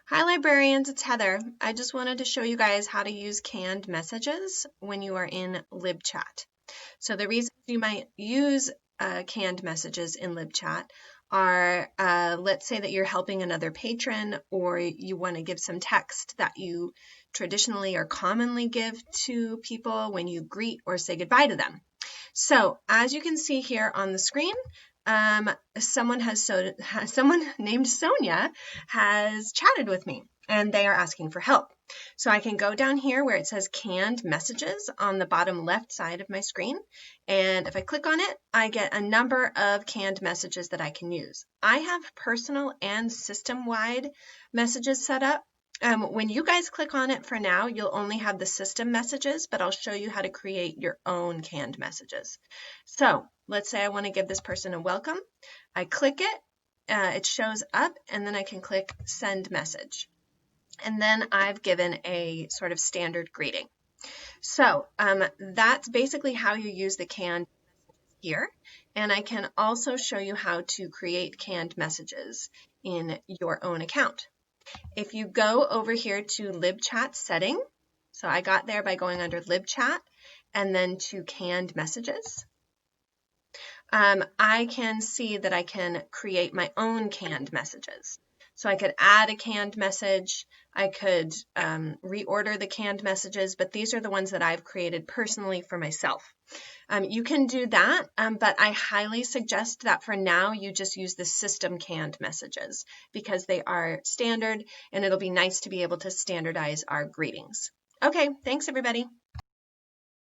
Hi librarians, it's Heather. I just wanted to show you guys how to use canned messages when you are in LibChat. So the reasons you might use canned messages in LibChat are, let's say that you're helping another patron or you want to give some text that you traditionally or commonly give to people when you greet or say goodbye to them. So as you can see here on the screen, someone named Sonia has chatted with me and they are asking for help. So I can go down here where it says canned messages on the bottom left side of my screen. And if I click on it, I get a number of canned messages that I can use. I have personal and system-wide messages set up. When you guys click on it for now, you'll only have the system messages, but I'll show you how to create your own canned messages. So let's say I want to give this person a welcome. I click it, it shows up, and then I can click send message. And then I've given a sort of standard greeting. So that's basically how you use the canned here. And I can also show you how to create canned messages in your own account. If you go over here to LibChat setting, so I got there by going under LibChat and then to canned messages, I can see that I can create my own canned messages. So I could add a canned message, I could reorder the canned messages, but these are the ones that I've created personally for myself. You can do that, but I highly suggest that for now you just use the system canned messages because they are standard and it'll be nice to be able to standardize our greetings. Okay, thanks everybody.